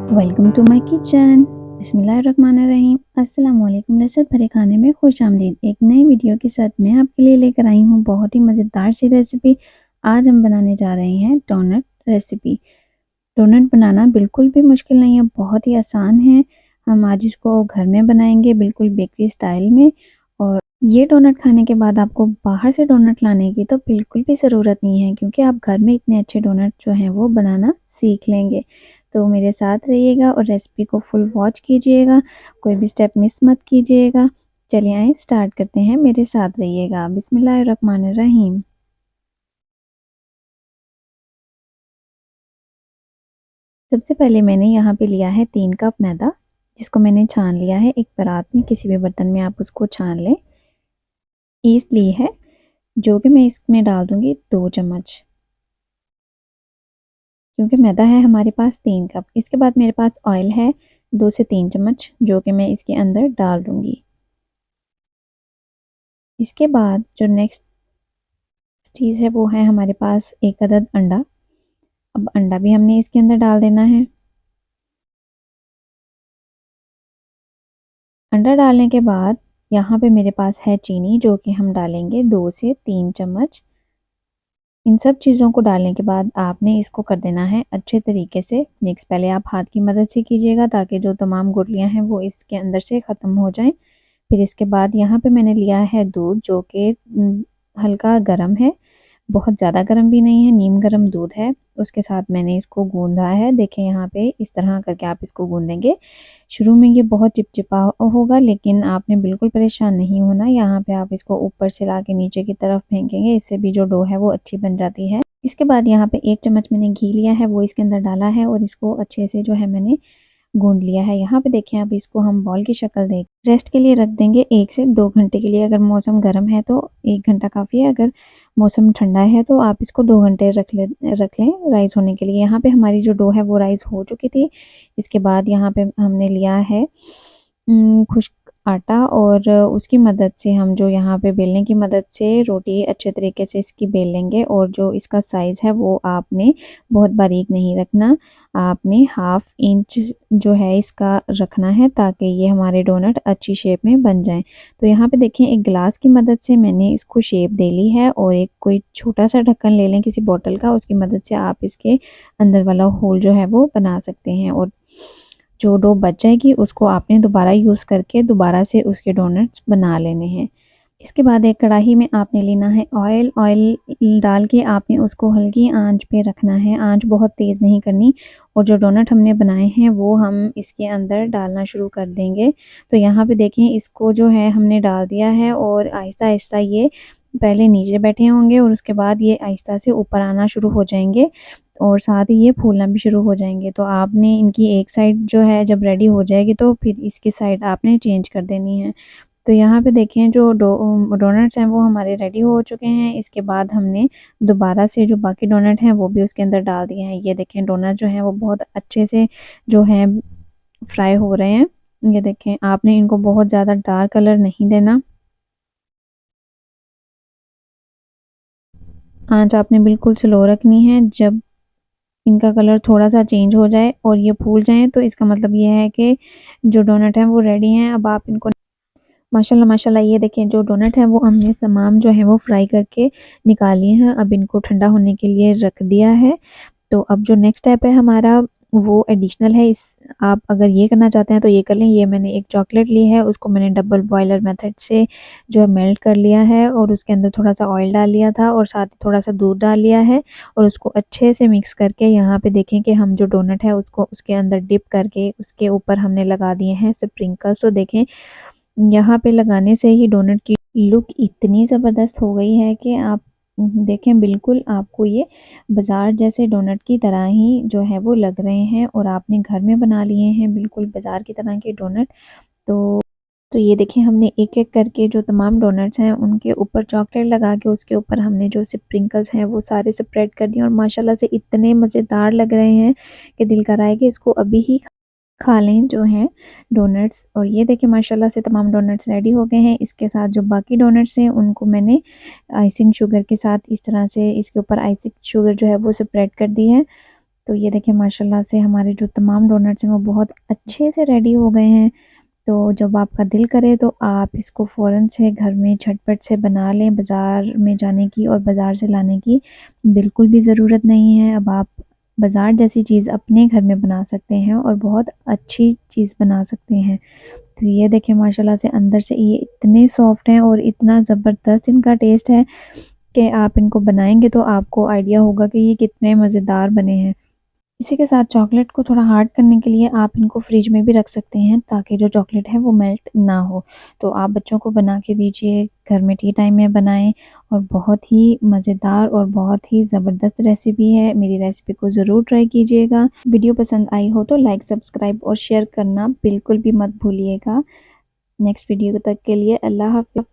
Welcome to my kitchen. बिस्मिल्लाहिर्रहमानिर्रहीम। अस्सलाम वालेकुम। लज़्ज़त भरे खाने में खुशामदीद। एक नई वीडियो के साथ मैं आपके लिए लेकर आई हूँ बहुत ही मज़ेदार सी रेसिपी। आज हम बनाने जा रहे हैं डोनट रेसिपी। डोनट बनाना बिल्कुल भी मुश्किल नहीं है, बहुत ही आसान है। हम आज इसको घर में बनाएंगे बिल्कुल बेकरी स्टाइल में। और ये डोनट खाने के बाद आपको बाहर से डोनट लाने की तो बिल्कुल भी ज़रूरत नहीं है, क्योंकि आप घर में इतने अच्छे डोनट जो हैं वो बनाना सीख लेंगे। तो मेरे साथ रहिएगा और रेसिपी को फुल वॉच कीजिएगा, कोई भी स्टेप मिस मत कीजिएगा। चलिए आए स्टार्ट करते हैं, मेरे साथ रहिएगा। बिस्मिल्लाहिर्रहमानिर्रहीम। सबसे पहले मैंने यहाँ पे लिया है 3 कप मैदा, जिसको मैंने छान लिया है एक परात में, किसी भी बर्तन में आप उसको छान लें। ईस्ट ली है, जो कि मैं इसमें डाल दूंगी 2 चम्मच, क्योंकि मैदा है हमारे पास 3 कप। इसके बाद मेरे पास ऑयल है 2 से 3 चम्मच, जो कि मैं इसके अंदर डाल दूंगी। इसके बाद जो नेक्स्ट चीज़ है वो है हमारे पास एक अदद अंडा। अब अंडा भी हमने इसके अंदर डाल देना है। अंडा डालने के बाद यहाँ पे मेरे पास है चीनी, जो कि हम डालेंगे 2 से 3 चम्मच। इन सब चीज़ों को डालने के बाद आपने इसको कर देना है अच्छे तरीके से मिक्स। पहले आप हाथ की मदद से कीजिएगा, ताकि जो तमाम गुठलियाँ हैं वो इसके अंदर से ख़त्म हो जाएं। फिर इसके बाद यहाँ पे मैंने लिया है दूध, जो कि हल्का गर्म है, बहुत ज़्यादा गर्म भी नहीं है, नीम गर्म दूध है। उसके साथ मैंने इसको गूंदा है। देखें यहाँ पे इस तरह करके आप इसको गूंदेंगे। शुरू में ये बहुत चिपचिपा होगा, लेकिन आपने बिल्कुल परेशान नहीं होना। यहाँ पे आप इसको ऊपर से ला के नीचे की तरफ फेंकेंगे, इससे भी जो डो है वो अच्छी बन जाती है। इसके बाद यहाँ पे 1 चम्मच मैंने घी लिया है, वो इसके अंदर डाला है और इसको अच्छे से जो है मैंने गूंद लिया है। यहाँ पे देखें, अब इसको हम बॉल की शक्ल दे रेस्ट के लिए रख देंगे 1 से 2 घंटे के लिए। अगर मौसम गर्म है तो 1 घंटा काफ़ी है, अगर मौसम ठंडा है तो आप इसको 2 घंटे रख लें राइस होने के लिए। यहाँ पे हमारी जो डो है वो राइस हो चुकी थी। इसके बाद यहाँ पे हमने लिया है खुश्क आटा, और उसकी मदद से हम जो यहाँ पे बेलने की मदद से रोटी अच्छे तरीके से इसकी बेल लेंगे। और जो इसका साइज़ है वो आपने बहुत बारीक नहीं रखना, आपने 1/2 इंच जो है इसका रखना है, ताकि ये हमारे डोनट अच्छी शेप में बन जाएं। तो यहाँ पे देखें, एक गिलास की मदद से मैंने इसको शेप दे ली है, और एक कोई छोटा सा ढक्कन ले लें किसी बोतल का, उसकी मदद से आप इसके अंदर वाला होल जो है वो बना सकते हैं। और जो डो बच जाएगी उसको आपने दोबारा यूज़ करके दोबारा से उसके डोनट्स बना लेने हैं। इसके बाद एक कढ़ाई में आपने लेना है ऑयल। ऑयल डाल के आपने उसको हल्की आंच पे रखना है, आंच बहुत तेज़ नहीं करनी। और जो डोनट हमने बनाए हैं वो हम इसके अंदर डालना शुरू कर देंगे। तो यहाँ पे देखें, इसको जो है हमने डाल दिया है, और आहिस्ता आहिस्ता ये पहले नीचे बैठे होंगे और उसके बाद ये आहिस्ता से ऊपर आना शुरू हो जाएंगे, और साथ ही ये फूलना भी शुरू हो जाएंगे। तो आपने इनकी एक साइड जो है जब रेडी हो जाएगी तो फिर इसकी साइड आपने चेंज कर देनी है। तो यहाँ पे देखें, जो डोनट्स हैं वो हमारे रेडी हो चुके हैं। इसके बाद हमने दोबारा से जो बाकी डोनट हैं वो भी उसके अंदर डाल दिए हैं। ये देखें, डोनट जो हैं वो बहुत अच्छे से जो हैं फ्राई हो रहे हैं। ये देखें, आपने इनको बहुत ज़्यादा डार्क कलर नहीं देना, आंच आपने बिल्कुल स्लो रखनी है। जब इनका कलर थोड़ा सा चेंज हो जाए और ये फूल जाएं, तो इसका मतलब ये है कि जो डोनट हैं वो रेडी हैं। अब आप इनको माशाल्लाह माशाल्लाह, ये देखें, जो डोनट है वो हमने तमाम जो है वो फ्राई करके निकाल लिए हैं। अब इनको ठंडा होने के लिए रख दिया है। तो अब जो नेक्स्ट स्टेप है हमारा वो एडिशनल है। इस आप अगर ये करना चाहते हैं तो ये कर लें। ये मैंने एक चॉकलेट ली है, उसको मैंने डबल बॉयलर मेथड से जो है मेल्ट कर लिया है, और उसके अंदर थोड़ा सा ऑयल डाल लिया था और साथ ही थोड़ा सा दूध डाल लिया है, और उसको अच्छे से मिक्स करके यहाँ पे देखें कि हम जो डोनट है उसको उसके अंदर डिप करके उसके ऊपर हमने लगा दिए हैं स्प्रिंकल्स। तो देखें, यहाँ पे लगाने से ही डोनट की लुक इतनी ज़बरदस्त हो गई है कि आप देखें, बिल्कुल आपको ये बाज़ार जैसे डोनट की तरह ही जो है वो लग रहे हैं, और आपने घर में बना लिए हैं बिल्कुल बाज़ार की तरह के डोनट। तो ये देखें, हमने एक एक करके जो तमाम डोनट्स हैं उनके ऊपर चॉकलेट लगा के उसके ऊपर हमने जो स्प्रिंकल्स हैं वो सारे स्प्रेड कर दिए, और माशाल्लाह से इतने मज़ेदार लग रहे हैं कि दिल कर रहा है कि इसको अभी ही खा लें जो हैं डोनट्स। और ये देखिए, माशाल्लाह से तमाम डोनट्स रेडी हो गए हैं। इसके साथ जो बाकी डोनट्स हैं उनको मैंने आइसिंग शुगर के साथ इस तरह से इसके ऊपर आइसिंग शुगर जो है वो स्प्रेड कर दी है। तो ये देखिए माशाल्लाह से हमारे जो तमाम डोनट्स हैं वो बहुत अच्छे से रेडी हो गए हैं। तो जब आपका दिल करे तो आप इसको फ़ौरन से घर में झटपट से बना लें, बाज़ार में जाने की और बाज़ार से लाने की बिल्कुल भी ज़रूरत नहीं है। अब आप बाज़ार जैसी चीज़ अपने घर में बना सकते हैं और बहुत अच्छी चीज़ बना सकते हैं। तो ये देखिए माशाल्लाह से अंदर से ये इतने सॉफ्ट हैं और इतना ज़बरदस्त इनका टेस्ट है कि आप इनको बनाएँगे तो आपको आइडिया होगा कि ये कितने मज़ेदार बने हैं। इसी के साथ चॉकलेट को थोड़ा हार्ड करने के लिए आप इनको फ्रिज में भी रख सकते हैं ताकि जो चॉकलेट है वो मेल्ट ना हो। तो आप बच्चों को बना के दीजिए, घर में टी टाइम में बनाएँ और बहुत ही मज़ेदार और बहुत ही ज़बरदस्त रेसिपी है। मेरी रेसिपी को ज़रूर ट्राई कीजिएगा। वीडियो पसंद आई हो तो लाइक, सब्सक्राइब और शेयर करना बिल्कुल भी मत भूलिएगा। नेक्स्ट वीडियो तक के लिए अल्लाह हाफ़िज़।